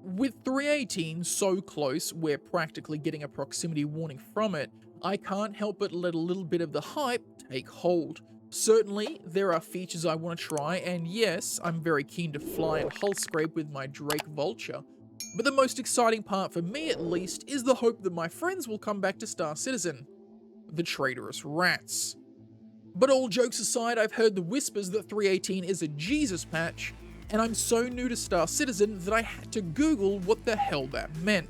With 318 so close, we're practically getting a proximity warning from it, I can't help but let a little bit of the hype take hold. Certainly, there are features I want to try, and yes, I'm very keen to fly and hull scrape with my Drake Vulture. But the most exciting part for me at least is the hope that my friends will come back to Star Citizen. The traitorous rats. But all jokes aside, I've heard the whispers that 318 is a Jesus patch, and I'm so new to Star Citizen that I had to Google what the hell that meant.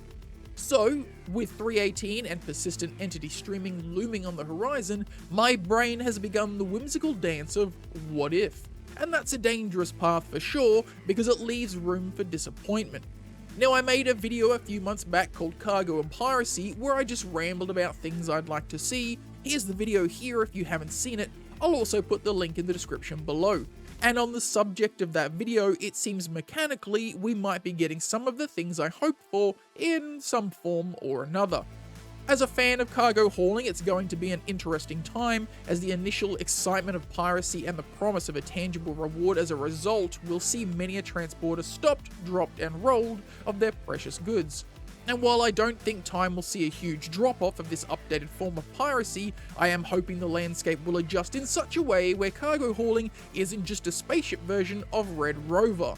So, with 318 and persistent entity streaming looming on the horizon, my brain has begun the whimsical dance of what if? And that's a dangerous path for sure, because it leaves room for disappointment. Now, I made a video a few months back called Cargo and Piracy, where I just rambled about things I'd like to see. Here's the video here if you haven't seen it. I'll also put the link in the description below. And on the subject of that video, it seems mechanically we might be getting some of the things I hoped for in some form or another. As a fan of cargo hauling, it's going to be an interesting time, as the initial excitement of piracy and the promise of a tangible reward as a result will see many a transporter stopped, dropped, and rolled of their precious goods. And while I don't think time will see a huge drop-off of this updated form of piracy, I am hoping the landscape will adjust in such a way where cargo hauling isn't just a spaceship version of Red Rover.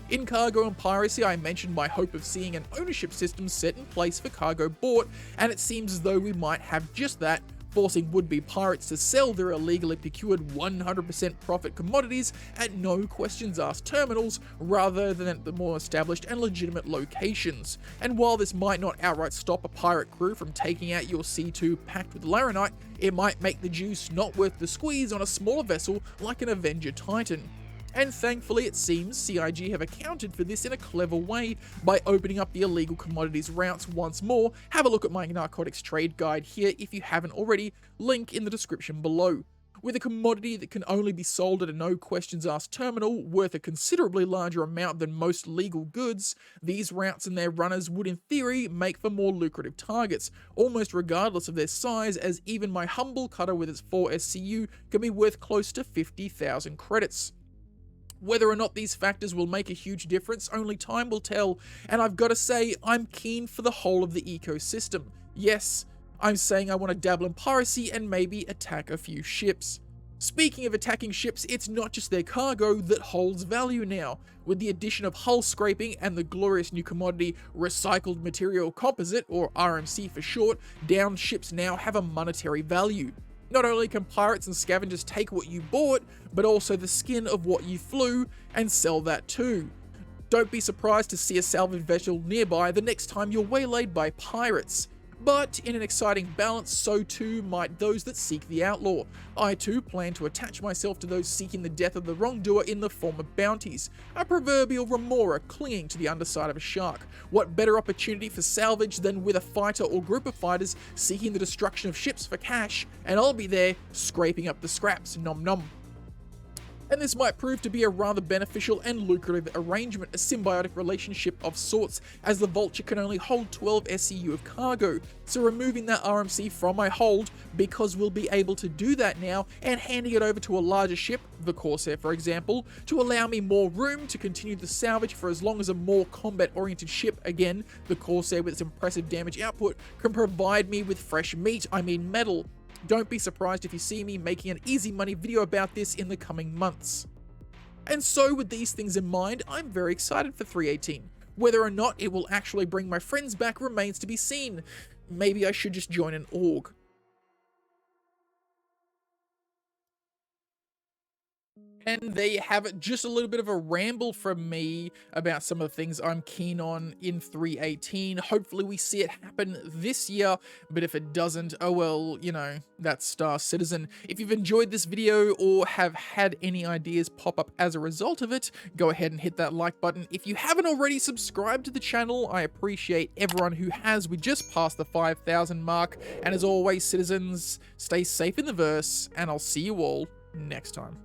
In Cargo and Piracy, I mentioned my hope of seeing an ownership system set in place for cargo bought, and it seems as though we might have just that, forcing would-be pirates to sell their illegally procured 100% profit commodities at no questions asked terminals rather than at the more established and legitimate locations. And while this might not outright stop a pirate crew from taking out your C2 packed with Laranite, it might make the juice not worth the squeeze on a smaller vessel like an Avenger Titan. And thankfully it seems CIG have accounted for this in a clever way by opening up the illegal commodities routes once more. Have a look at my narcotics trade guide here if you haven't already, link in the description below. With a commodity that can only be sold at a no questions asked terminal worth a considerably larger amount than most legal goods, these routes and their runners would in theory make for more lucrative targets, almost regardless of their size, as even my humble cutter with its 4 SCU can be worth close to 50,000 credits. Whether or not these factors will make a huge difference, only time will tell, and I've got to say, I'm keen for the whole of the ecosystem. Yes, I'm saying I want to dabble in piracy and maybe attack a few ships. Speaking of attacking ships, it's not just their cargo that holds value now. With the addition of hull scraping and the glorious new commodity Recycled Material Composite, or RMC for short, downed ships now have a monetary value. Not only can pirates and scavengers take what you bought, but also the skin of what you flew and sell that too. Don't be surprised to see a salvage vessel nearby the next time you're waylaid by pirates. But in an exciting balance, so too might those that seek the outlaw. I too plan to attach myself to those seeking the death of the wrongdoer in the form of bounties, a proverbial remora clinging to the underside of a shark. What better opportunity for salvage than with a fighter or group of fighters seeking the destruction of ships for cash, and I'll be there scraping up the scraps, nom nom. And this might prove to be a rather beneficial and lucrative arrangement, a symbiotic relationship of sorts, as the Vulture can only hold 12 SCU of cargo, so removing that RMC from my hold, because we'll be able to do that now, and handing it over to a larger ship, the Corsair for example, to allow me more room to continue the salvage for as long as a more combat-oriented ship, again, the Corsair with its impressive damage output, can provide me with fresh meat, I mean metal. Don't be surprised if you see me making an easy money video about this in the coming months. And so with these things in mind, I'm very excited for 318. Whether or not it will actually bring my friends back remains to be seen. Maybe I should just join an org. And there you have it, just a little bit of a ramble from me about some of the things I'm keen on in 318. Hopefully we see it happen this year, but if it doesn't, oh well, you know, that's Star Citizen. If you've enjoyed this video or have had any ideas pop up as a result of it, go ahead and hit that like button. If you haven't already subscribed to the channel, I appreciate everyone who has. We just passed the 5,000 mark, and as always, citizens, stay safe in the verse, and I'll see you all next time.